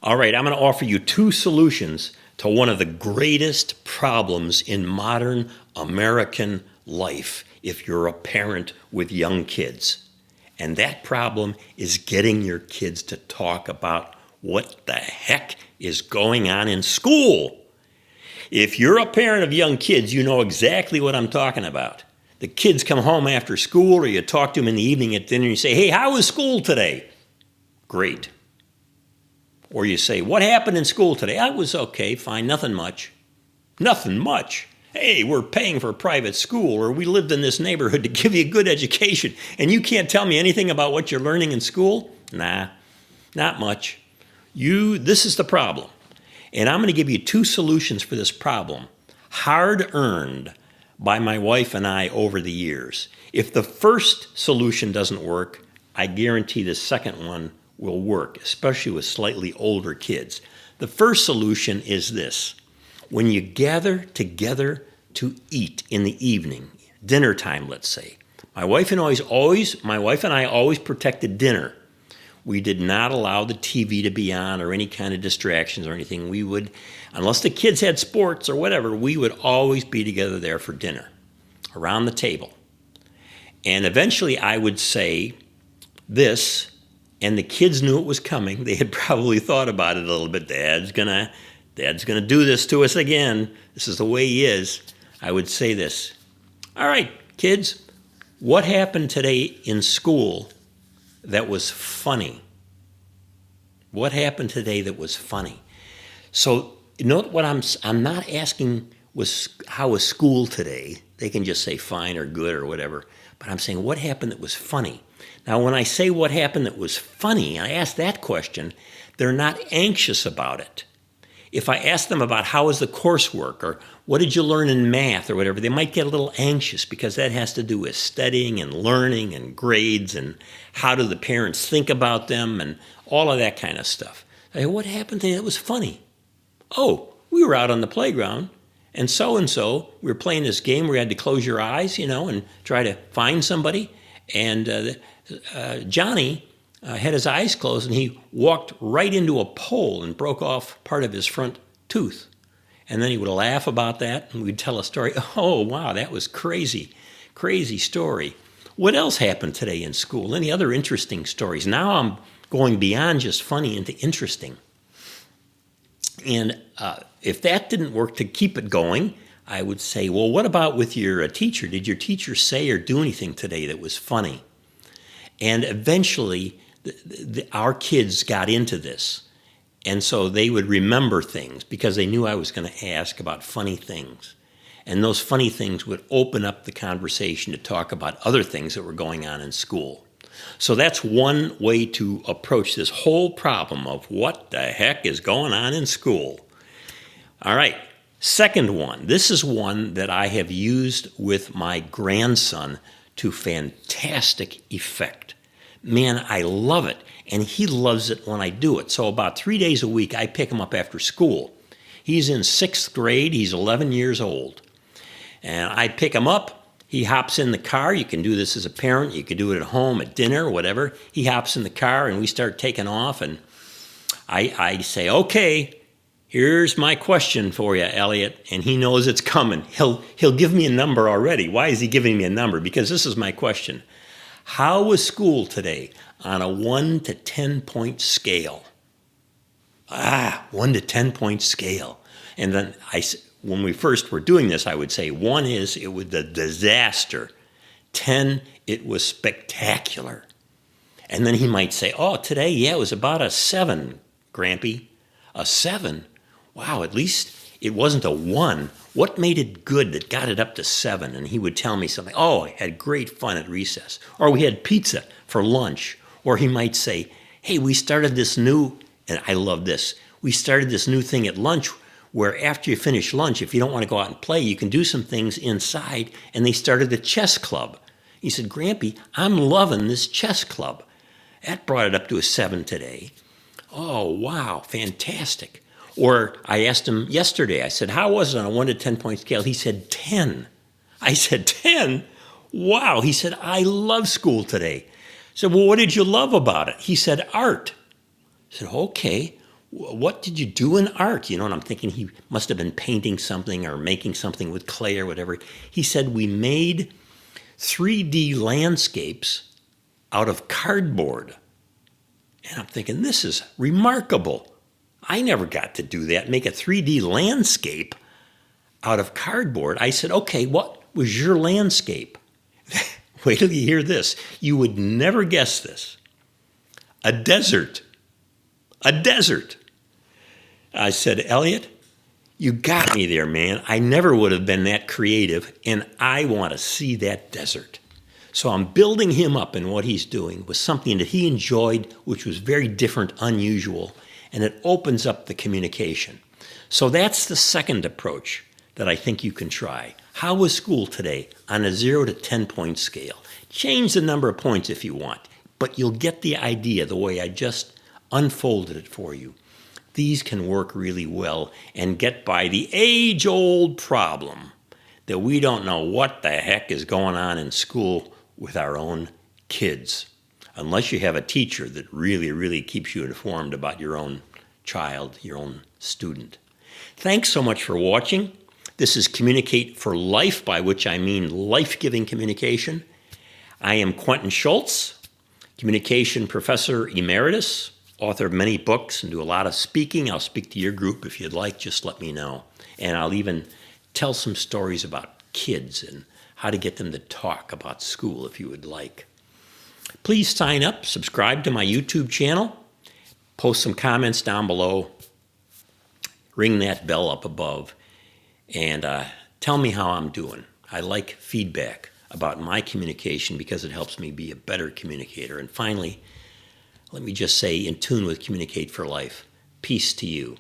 All right, I'm going to offer you two solutions to one of the greatest problems in modern American life if you're a parent with young kids. And that problem is getting your kids to talk about what the heck is going on in school. If you're a parent of young kids, you know exactly what I'm talking about. The kids come home after school, or you talk to them in the evening at dinner and you say, "Hey, how was school today?" "Great." Or you say, "What happened in school today?" "I was okay, fine, nothing much." "Nothing much? Hey, we're paying for private school, or we lived in this neighborhood to give you a good education, and you can't tell me anything about what you're learning in school?" "Nah, not much." This is the problem. And I'm going to give you two solutions for this problem, hard earned by my wife and I over the years. If the first solution doesn't work, I guarantee the second one will work, especially with slightly older kids. The first solution is this. When you gather together to eat in the evening, dinner time, let's say, my wife and I always protected dinner. We did not allow the TV to be on or any kind of distractions or anything. We would, unless the kids had sports or whatever, we would always be together there for dinner, around the table. And eventually I would say this, and the kids knew it was coming. They had probably thought about it a little bit. Dad's gonna do this to us again. This is the way he is. I would say this. "All right, kids, what happened today in school that was funny? What happened today that was funny?" So note what I'm not asking was how was school today. They can just say fine or good or whatever. But I'm saying what happened that was funny. Now, when I say what happened that was funny, I ask that question, they're not anxious about it. If I ask them about how was the coursework or what did you learn in math or whatever, they might get a little anxious because that has to do with studying and learning and grades and how do the parents think about them and all of that kind of stuff. I say, "What happened today that was funny?" "Oh, we were out on the playground and we were playing this game where you had to close your eyes, and try to find somebody. And Johnny had his eyes closed and he walked right into a pole and broke off part of his front tooth." And then he would laugh about that and we'd tell a story. "Oh, wow, that was crazy, crazy story. What else happened today in school? Any other interesting stories?" Now I'm going beyond just funny into interesting. And if that didn't work to keep it going, I would say, "Well, what about with your teacher? Did your teacher say or do anything today that was funny?" And eventually, our kids got into this. And so they would remember things because they knew I was going to ask about funny things. And those funny things would open up the conversation to talk about other things that were going on in school. So that's one way to approach this whole problem of what the heck is going on in school. All right, second one. This is one that I have used with my grandson to fantastic effect. Man, I love it, and he loves it when I do it. So about 3 days a week, I pick him up after school. He's in 6th grade. He's 11 years old. And I pick him up. He hops in the car. You can do this as a parent. You can do it at home, at dinner, or whatever. He hops in the car, and we start taking off. And I say, "Okay, here's my question for you, Elliot." And he knows it's coming. He'll give me a number already. Why is he giving me a number? Because this is my question. "How was school today on a 1 to 10 point scale?" 1 to 10 point scale. And then when we first were doing this, I would say 1 is it was a disaster. 10, it was spectacular. And then he might say, "Oh, today, yeah, it was about a 7, Grampy." "A 7? Wow, at least it wasn't a 1. What made it good that got it up to 7? And he would tell me something. "Oh, I had great fun at recess." Or we had pizza for lunch. Or he might say, "Hey, we started this new," and I love this, "we started this new thing at lunch where after you finish lunch, if you don't want to go out and play, you can do some things inside." And they started a chess club. He said, "Grampy, I'm loving this chess club." That brought it up to a 7 today. Oh, wow, fantastic. Or I asked him yesterday, I said, "How was it on a 1 to 10 point scale?" He said, 10. I said, 10? Wow. He said, "I love school today." I said, "Well, what did you love about it?" He said, "Art." I said, "Okay. what did you do in art? And I'm thinking he must have been painting something or making something with clay or whatever. He said, we made 3D landscapes out of cardboard. And I'm thinking, this is remarkable. I never got to do that, make a 3D landscape out of cardboard. I said, okay, what was your landscape? Wait till you hear this. You would never guess this. A desert. A desert. I said, Elliot, you got me there, man. I never would have been that creative, and I want to see that desert. So I'm building him up in what he's doing with something that he enjoyed, which was very different, unusual, and it opens up the communication. So that's the second approach that I think you can try. How was school today on a 0 to 10 point scale? Change the number of points if you want, but you'll get the idea the way I just unfolded it for you. These can work really well and get by the age-old problem that we don't know what the heck is going on in school with our own kids, unless you have a teacher that really, really keeps you informed about your own child, your own student. Thanks so much for watching. This is Communicate for Life, by which I mean life-giving communication. I am Quentin Schultz, communication professor emeritus, author of many books, and do a lot of speaking. I'll speak to your group if you'd like, just let me know. And I'll even tell some stories about kids and how to get them to talk about school if you would like. Please sign up, subscribe to my YouTube channel, post some comments down below, ring that bell up above, and tell me how I'm doing. I like feedback about my communication because it helps me be a better communicator. And finally, let me just say, in tune with Communicate for Life, peace to you.